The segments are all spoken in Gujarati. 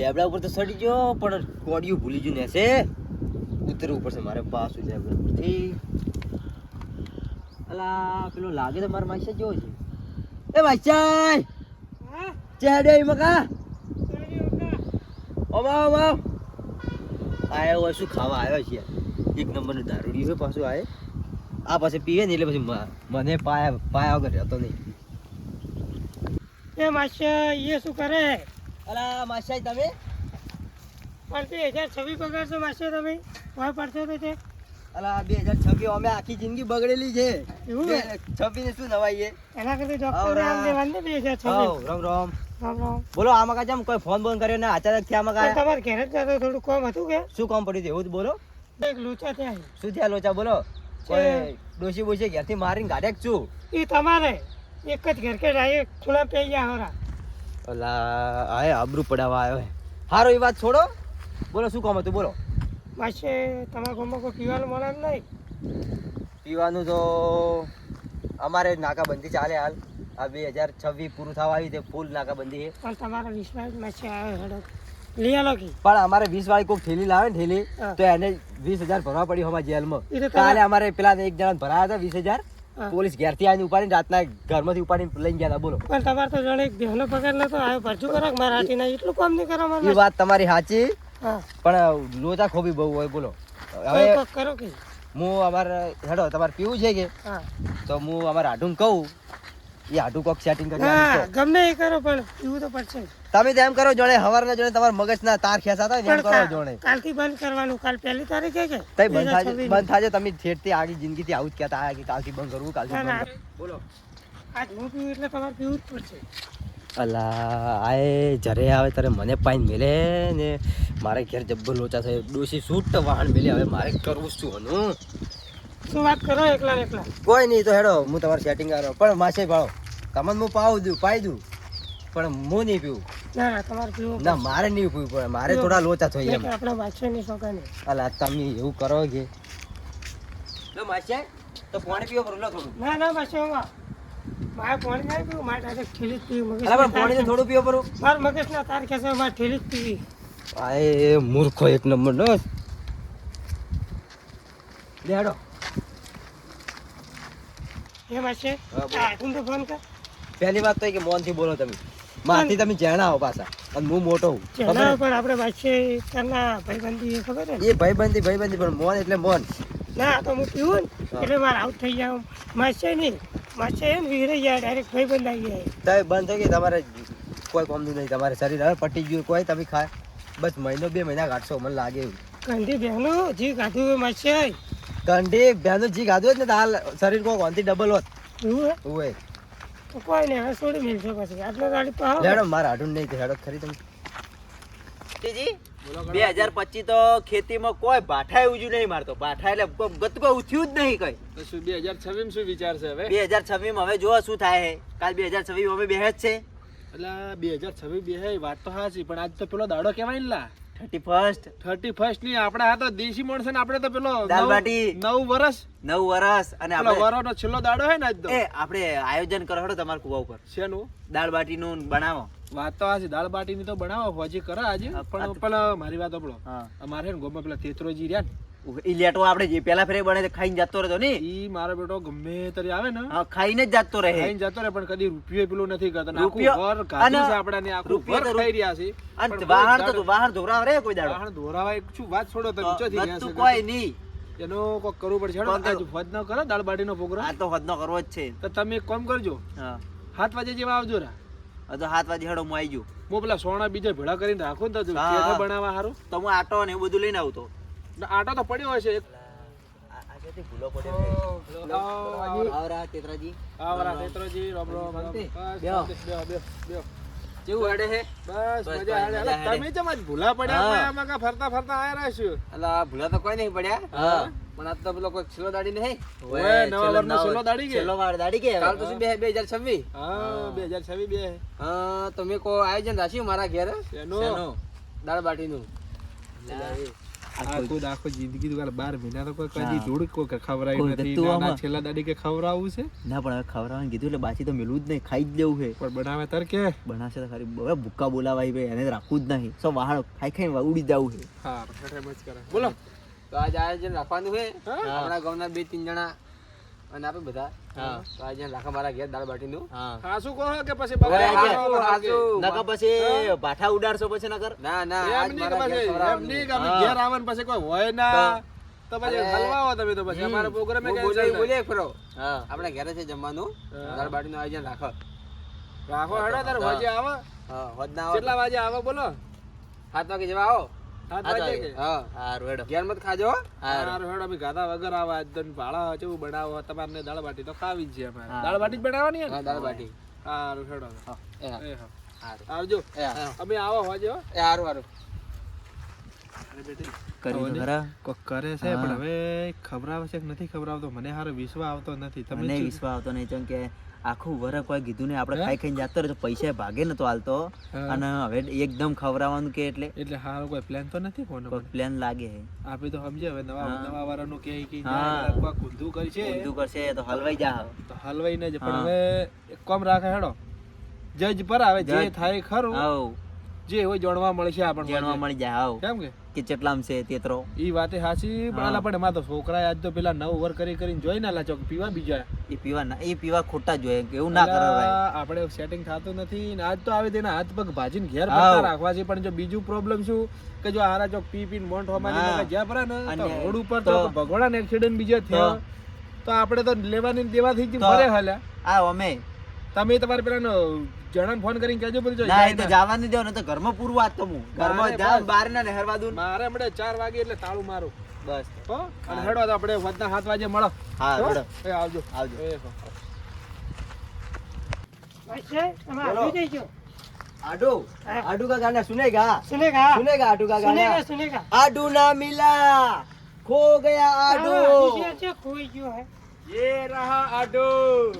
લેબડા ઉપર તો સડી ગયો પણ કોડિયું ભૂલી ગયું ને છે ઉતરવું પડશે મારે પાછું લેબડા ઉપરથી અલા પેલો લાગે તો મારા માસી જેવો છે એ માસી ચેડે મકા ઓ વાવ આયો હોય શું ખાવા આવ્યો છે એક નંબરનું દારૂડી હોય પાછું આય આ પાસે પીવે ને એટલે પછી મને પાયા વગર રહેતો નહીં એ માસી એ શું કરે અલા માસી તમે પણ 2026 પગારશો માસી તમે કોઈ પડશો તો છે અલા 2026 અમે આખી જિંદગી બગડેલી છે એવું ને? 26 ને શું નવાઈ છે એના કરતા ડોક્ટર આમ દેવાનું ને 2026 રામ રામ રામ રામ બોલો આમાં કા જેમ કોઈ ફોન બોન કર્યો ને અચાનક થી આમાં પણ કા તમારે ઘેર જ જતો થોડું કામ હતું કે શું કામ પડ્યું હતું એવું જ બોલો એક લોચા ત્યાં શું થયા લોચા બોલો કોઈ ડોશી બોશી ઘેરથી મારીને ગાડ્યા કે શું એ તમારે એક જ ઘર કે રાય ખૂણા પે ગયા હોરા અલા આય આબરૂ પડાવવા આવ્યો હારો એ વાત છોડો બોલો શું કામ હતું બોલો માસી તમારા ગામમાં કોઈ પીવાનું મળે એમ નહીં પીવાનું તો અમારે નાકાબંધી ચાલે હાલ આ 2026 પૂરું થવા આવ્યું તે ફૂલ નાકાબંધી છે પણ તમારા વિશ્વાસ માસી આવ્યો હેડો લઈ આલો કી પણ અમારે 20 વાળી કોઈક થેલી લાવે ને થેલી હા. તો એને 20,000 ભરવા પડી અમારા જેલમાં એ તો કાલે અમારે પેલા એક જણા ભરાયા હતા 20,000 હા. પોલીસ ઘેરથી આવીને ઉપાડીને રાતના ઘરમાંથી ઉપાડીને લઈને ગયા હતા બોલો પણ તમારે તો જાણે એક બેહનો પગાર નતો આવ્યો ભરજુ કરો મારા હાથી ના એટલું કામ નહીં કરો એ મારે વાત તમારી સાચી હા પણ લોચા ખોબી બહુ હોય બોલો હવે હવે કરો કે હું અમારે હેડો તમારે પીવું છે કે હા તો હું અમારે હાડું કહું એ હાડું કોક સેટિંગ કરી હા આપીશ તો. ગમે એ કરો પણ પીવું તો પડશે તમે તો એમ કરો જોડે હવારના જોડે તમારા મગજના તાર ખેંચાતા હોય ને એમ કરો જોડે કાલથી બંધ કરવાનું કાલ પહેલી તારીખે કે તઈ બંધ થાજે 2026 બંધ થાજે તમે ઠેઠથી આગી જિંદગીથી આવું જ કહેતા આયા કે કાલથી બંધ કરવું કાલથી ના, ના. બંધ કરવું. બોલો આજ હું પીવું એટલે તમારે પીવું જ પડશે અલા આય જરે આવે ત્યારે મને પાઈન મેલે ને મારે ઘેર જબ્બર લોચા થાય ડોશી સૂટ વાહન મેલે હવે મારે કરવું શું હનું શું વાત કરો એકલા ને એકલા કોઈ નહીં તો હેડો હું તમારે સેટિંગ કરો પણ માસે ભાળો તમને હું પાઈ દઉં પણ હું નહીં પીવું ના ના તમારે પીવું ના મારે નહીં પીવું પડે મારે થોડા લોચા થાય એમ આપણા વાંચવાની શોખા નહીં અલા તમે એવું કરો કે લો માસે તો પાણી પીવો લો થોડું ના ના પાછો મારે પાણી નહીં પીવું મારે ડાયરેક્ટ ઠેલી જ પીવું અલા પણ પાણી તો થોડું પીવો પડું મારા મગજના તાર ખેંચે મારે ઠેલી જ પીવી આય મૂર્ખો એક નંબર નો લેડો એમ હશે હા, બોલો. આઠું તો ફોન કર પહેલી વાત તો એ કે મોનથી બોલો તમે મારથી તમે જણા આવો પાછા અને હું મોટો હું ચેલા પણ આપણે વાંચીએ કરના ભાઈબંધી એ ખબર ને એ ભાઈબંધી પણ મોન એટલે મોન ના તો હું પીવું ને એટલે મારે આઉટ થઈ જાવ માસે નહીં માસે એમ વિહરાઈ જાય ડાયરેક્ટ ભાઈબંધ આવી જાય તમે બંધ થઈ ગઈ તમારે કોઈ કોમનું નહીં તમારે શરીર હવે પટી ગયું કોઈ તમે ખાય બસ મહિનો 2 મહિના કાઢશો મને લાગે એવું કંઠી બહેનો જી ગાધું હોય માસે કંઠી બેનું જી ગાધું જ ને તો હાલ શરીર કોઈ કોનથી ડબલ હોત એવું હે? ઓય તો કોઈ નહીં હવે છોડી મેળશો પછી આટલો ગાડી તો આવો લેડો મારે હાડું નહીં હેડો ખરી તમે જી 2025 તો ખેતીમાં કોઈ ભાઠાય ઉજ્યું નહીં મારતો ભાઠા એટલે ગતકો ઉઠ્યું જ નહીં કઈ તો શું 2026 શું વિચાર છે હવે 2026 માં હવે જો શું થાય છે કાલ 2026 અમે બેહે જ છે એટલે 2026 બે હે વાત તો સાચી પણ આજ તો પેલો દાડો કહેવાય ને લા 31st ની આપણે આ તો દેશી માણસ ને આપણે તો પેલો દાલબાટી. 9 વર્ષ 9 વર્ષ અને પેલો આપણે વરોનો છેલ્લો દાડો હે ને આજ તો એ આપણે આયોજન કરો હડો તમારા કુવા ઉપર શેનું દાળ બાટીનું બનાવો વાત તો આ દાળ બાટી ની તો બનાવો હોજી કરે આજે હા, પણ પેલા મારી વાત આપણો હા અમારે હે ને ગોમાં પેલા તેત્રોજી રહ્યા ને ઈ લેટો આપણે જે પેલા ફેરે બને તે ખાઈને જતો રહેતો ને ઈ મારો બેટો ગમે તરી આવે ને હા ખાઈને જ જતો રહે ખાઈને જતો રહે પણ કદી રૂપિયો પેલો નથી કરતો ને આખું રૂપિયો ઘર ગાધું અને છે આપણાને આખું રૂપિયો ઘર તો ખાઈ રહ્યા છે અને પણ વાહન કોઈ તો વાહન ધોરાવ રે કોઈ દાડો વાહન દોરાવાય શું વાત છોડો તમે ચોથી ગયા ગતું છે કોઈ નહીં એનો કોક કરવું પડશે હેડો. કોણ આજ વધ ન કરો દાળ બાટીનો પ્રોગ્રામ આ તો હદનો કરવો જ છે તો તમે એક કામ કરજો હા 7 વાગે જેવા આવજો રા આ તો 7 વાગે હેડો હું આવી ગયું હું પેલા સોના બીજા ભેળા કરીને રાખું ને તો હા, પેઠે હા. બનાવવા હારું તો હું આટો ને એવું બધું લઈને આવતો ને આટો તો પડ્યો હશે એક ભૂલો આવરા તેતરાજી આવરા તેત્રોજી રામ રામ રામ. શાંતિ? બસ, બેહો. શાંતિ, બેહો. કેવું હેડે છે બસ બસ, મજા મજા આવે. અલા, હેડે. તમે ચમ આજ ભૂલા પડ્યા હા. આપણે આમાં કાં ફરતા ફરતા આયા રહેશું અલા ભૂલા તો કોઈ નહીં પડ્યા હા. પણ આજ તો પેલો કોઈ છેલ્લો દાડી નહીં ઓય, નવા વરનો છેલ્લો દાડી કે? છેલ્લો વાર દાડી કે કાલ તો શું 2026 હા 2026 બે હા તમે કો આયોજન રાખ્યું મારા ઘેર શેનું? શેનું? દાળ બાટીનું આખો જિંદગી તો 12 મહિના તો કોઈ કદી હા. જોડ કોઈ ખવરાયું કોઈ નથી તું નાના આમાં- છેલ્લા દાડી કે ખવરાવું છે ના પણ હવે ખવડાવવાનું કીધું એટલે બાકી તો મેલું જ નહીં, ખાઈ જ લેવું છે. પણ બનાવે તાર કે બનાવશે તો ખરી હવે ભૂક્કા બોલાવાય ભાઈ, એને તો રાખવું જ નહીં. સો વાહણ ખાઈ ખાઈને ઉડી જવું છે. હા હેઠે મત કરે બોલો તો આજ આયોજન રાખવાનું છે હા? આપણા ગામના 2-3 જણા અને આપણે બધા હા. તો આયોજન રાખા મારા ઘેર દાળ બાટીનું હા. હા શું કહો કે પછી હવે બગાડ આજે- ખાવા હાચું. લાગે? નકર પછી ભાઠા ઉડાડશો પછી નકર. ના ના એમ આજ નહીં કે મારા ઘેર પછી એમ ખવડાવવાનું નહીં છે. કે અમે હા. ઘેર આવે ને પછી કોઈ હોય ના તો પછી અરે. હલવાઓ તમે તો પછી અમારો પ્રોગ્રામ હું બોલીએ ફરો હા. આપણે ઘરે છે જમવાનું હા. દાળ બાટીનું આયોજન રાખો રાખો હેડો તાર વાજે આવે હા હોદના આવો કેટલા વાગે આવે બોલો 7 વાગે જેવા આવો 7 વાગે કે હા હારું હેડો. ઘેર મત ખાજો હો. હારું હેડો અમે ગાધા વગર આવે આજ તો ભાડા કેવું બનાવો તમારને દાળ બાટી તો ખાવી જ છે અમારે હા. દાળ બાટી જ બનાવવાની હે હા ને? દાળ બાટી હારું હેડો એ હા. એ હા હારું. આવજો એ હા. અમે આવો હોજો એ હારું હારું કર્યું તો ખરા. કોક કરે છે હા. પણ હવે ખવડાવે છે કે નથી ખવડાવતો મને હારો વિશ્વાસ આવતો નથી તમે મને શું- વિશ્વાસ આવતો નહીં કેમ કે આખું વરસ કોઈ કીધું નહીં, આપણે હે? ખાઈ ખાઈને જતો રહે તો પૈસા ભાગે નતો હાલતો. હા. અને હવે એકદમ ખવડાવવાનું કે એટલે એટલે હારો કોઈ પ્લાન તો નથી કોનો કોઈ પ્લાન લાગે છે. આપણે તો સમજે હવે નવા હા. નવા વાળાનું કે હા. કોઈ કુંધું કરશે ઊંધું કરશે તો હલવાઈ જા. તો હલવાઈ ન જ પણ હા. હવે એક કામ રાખે હેડો જજ પર આવે જે જજ. થાય ખરું આવ જે હોય જાણવા મળશે આપણને જાણવા મળી જાય. આવ કેમ કે કેટલામ છે તેતરો. ઈ વાતે સાચી પણ હા. આલા પણ એમાં તો છોકરા આજ તો પેલા 9 ઓવર કરીને જોઈ ના લાચો પીવા બીજા એ પીવા ખોટા જોઈએ એવું ના કરે ભાઈ. અલા, આપણે સેટિંગ થતું નથી ને આજ તો આવે તેના હાથ પગ ભાજીને ઘેર હાવ. પડતા રાખવા છે પણ જો બીજું પ્રોબ્લેમ શું કે જો હારા ચોક પી પીને મોંઠ હોમાની હા. નકા જ્યાં પડે ને તો અને રોડ ઉપર તો- તો ભગવાન એક્સિડન્ટ બીજો થયો તો આપણે તો લેવાની ને દેવાથી જ તો- મરે હાલ્યા આ અમે તમે તમારે પેલા જણાને ફોન કરીને કહેજો બધું જો ના જાય એ તો ના. જવા નહીં દેવો ને તો ઘરમાં પૂરું વાત તો હું ઘરમાં મારે જા બસ. બહાર ના નહેરવા દઉં ને. મારે હમણાં 4 વાગે એટલે તાળું મારું બસ હો અને હેડો તો આપણે વધના 7 વાગે મળો હા હો? હેડો. એ આવજો આવજો. એ હો. अच्छा हम बोलो। अभी देखो आडू हाँ। आडू का गाना सुनेगा सुनेगा सुनेगा आडू का गाना सुनेगा सुनेगा आडू ना मिला खो गया आडू अच्छा कोई जो है ये रहा आडू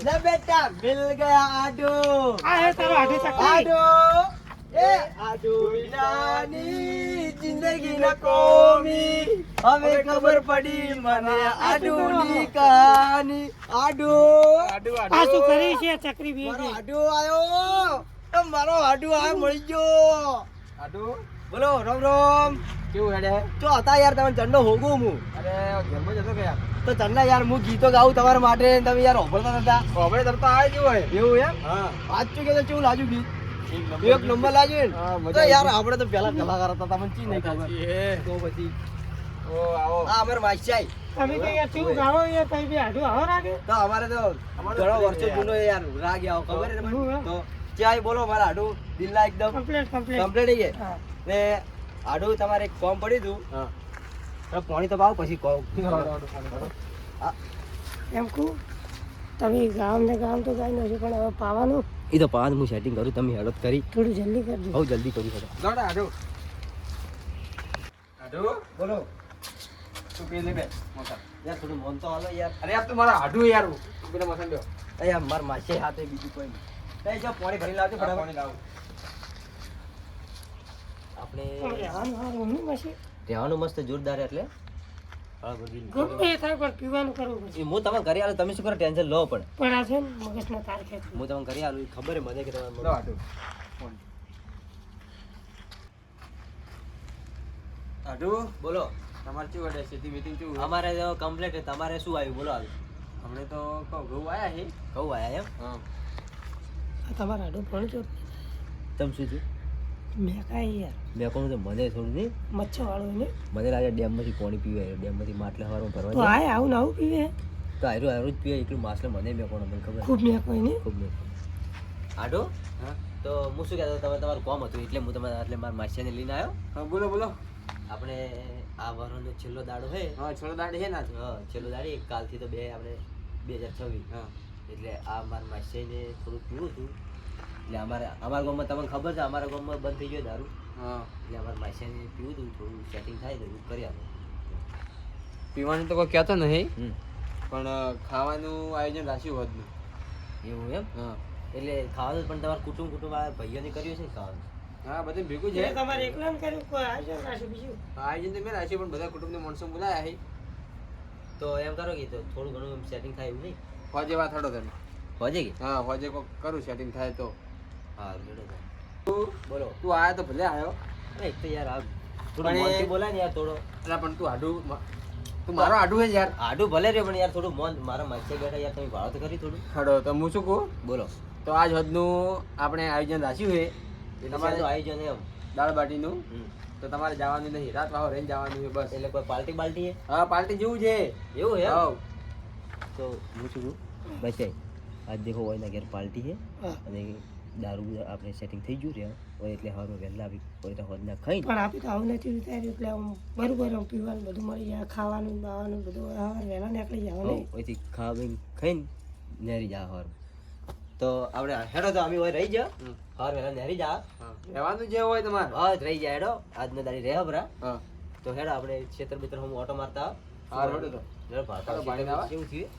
ले बेटा मिल गया आडू आ है तारो आडू चक्री आडू ए आडू विनानी जिंदगी न कोमी हमें खबर पड़ी मने आडू नी कहानी आडू आडू आ શું કરી છે ચક્રી બી મારો આડુ આયો તો મારો આડુ આયો મળી ગયો આડુ બોલો રામ રામ કેવું હેડે તો હતા યાર તમે ચંડો હોગું હું અરે ઘરમાં જતો કે યાર તો ચંડા યાર હું ગીતો ગાઉં તમારા માટે ને તમે યાર હોભળતા નતા આપણે તરતા આવી ગયો હોય એવું એમ હા આજ ચૂકે તો કેવું લાગ્યું ગીત એક નંબર લાગ્યું હા, ને મજા તો આવી યાર ગઈ. આપણે તો પેલા કલાકાર હતા તમને ચી નહીં ખબર તો પછી ઓ આવો આ અમારે માસ્યાઈ તમે કે યાર શું ગાવો યાર કઈ બી આડુ આવો રાગે તો અમારે તો ઘણો વર્ષો જૂનો યાર રાગ આવો ખબર છે એવું તમને? એમ? તો ચાય બોલો મારા આડુ દિલના એકદમ કમ્પ્લીટ કમ્પ્લીટ કમ્પ્લીટ છે હા ને આડુ તમારે એક ફોર્મ પડ્યું હતું હા તો પાણી તો પાવ પછી કહું એમ કહું તમે ગામ ને ગામ તો ગાઈ નથી પણ હવે પાવાનું એ તો પાન હું સેટિંગ કરું તમે હેડત કરી થોડું જલ્દી કરજો બહુ જલ્દી કરું હેડો દોડા આડુ આડુ બોલો તું પી લે બે મોટા યાર થોડું મન તો હાલો યાર અરે આપ તો મારા આડુ યાર તું પેલા મસાન દો અહીંયા માર માસે હાથે બીજું કોઈ નહીં જો પાણી ભરી લાવજો પાણી ફટાફટ લાવ આપણે રહેવાનું હારું નહીં પછી રહેવાનું મસ્ત જોરદાર એટલે હા, બધી ગમે એ થાય પણ પીવાનું કરવું પડશે એ હું તમને કરી આલું તમે શું કરો ટેન્શન લો પણ પણ આ છે ને મગજના તાર ખેંચવું હું તમને કરી આલું ખબર છે મને કે લો તમારે આડુ આડુ બોલો તમારે શું હેડે ખેતી મીટિંગ શું અમારે તો કમ્પ્લીટ છે તમારે શું આવ્યું બોલો હાલ હમણે તો કહું ઘઉં આયા છે કહું આયા એમ હા આ તમારા આડું પણ જો તમે શું થયું મેં કાંઈ યાર મેં કહું તો મને થોડું નહીં મચ્છર વાળું ને મને લાગે ડેમમાંથી પાણી પીવે ડેમમાંથી માટલા સવારમાં ભરવા તો જાય આય આવું ને આવું પીવે તો આયરું જ પીવે એટલું માસલે મને મેં કોણ મને ખબર ખૂબ મેં કોઈ નહીં ખૂબ નહીં આડો હા તો હું શું કહેતો તમે તમારું કોમ હતું એટલે હું તમારા એટલે મારા માસિયાને લઈને આવ્યો હા બોલો બોલો આપણે આ વરસનો છેલ્લો દાડો છે હા છોડો દાડી છે ને આજે? હા છેલ્લો દાડી કાલથી તો બે આપણે 2026 હા એટલે આ મારા માસિયાને થોડું પીવું હતું એટલે અમારા ગામમાં તમને ખબર છે અમારા ગામમાં બંધ થઈ ગયો દારૂ હા એટલે અમારા માસિયાને પીવું હતું થોડું સેટિંગ થાય તો એવું કરી આપો પીવાનું તો કોઈ કહેતો નહીં હમ પણ ખાવાનું આયોજન રાખ્યું હોત એવું એમ હા એટલે ખાવાનું પણ તમારા કુટુંબ વાળા ભાઈઓને કર્યું છે ને ખાવાનું હા બધું ભેગું છે એટલે તમારે એકલાને કર્યું કોઈ આયોજન રાખ્યું બીજું આયોજન તો મેં રાખ્યું પણ બધા કુટુંબના માણસો બોલાયા છે તો એમ કરો કે તો થોડું ઘણું સેટિંગ થાય એવું નહીં હોજે વાત હડો તમે હોજે કે હા હોજે કોક કરું સેટિંગ થાય તો હા રેડો તો. તું બોલો તું આયો તો ભલે આવ્યો એક તો યાર આ થોડું પણ એ- મોનથી બોલાય ને યાર થોડો અલા પણ તું આડું તું મારો આડું છે યાર આડું ભલે રહ્યો પણ યાર થોડું મોન મારા માથે બેઠા યાર તમે ભાડો તો કરી થોડું હડો તો હું શું કહું બોલો તો આજ હદનું આપણે આયોજન રાખ્યું છે એટલે તમારે તો આયોજન એમ દાળ બાટીનું હમ. તો તમારે જવાનું નહીં રાત વાહો રહીને જવાનું છે બસ એટલે કોઈ પાર્ટી બાલ્ટી હે હા પાર્ટી જેવું છે એવું હે હાવ. તો હું શું કહું બચાઈ આજ દેખો ઓયના ઘેર પાર્ટી છે હા. અને દારૂ આપણે સેટિંગ થઈ ગયું રહ્યા હોય એટલે હવે વહેલા આવી હોય તો હોદના ખાઈ પણ આપી તો આવું નથી વિચાર્યું એટલે આમ બરોબર આમ પીવાનું બધું મળી જાય ખાવાનું ને બાવાનું બધું હવે વહેલા નીકળી જાવ ને ઓયથી ખાવીને ખાઈને નેરી જા હર તો આપણે હેડો તો અમે હોય રહી જા હમ. હર વહેલા નેરી જા હા. રહેવાનું જે હોય તમારે હા રહી જાય હેડો આજનો દાડી રહે બરા હા તો હેડો આપણે ક્ષેત્ર બેત્ર હું ઓટો મારતા હા, હેડો તો. હેડો ભાતા હેડો, ભાઈને આવા. કેવું થયું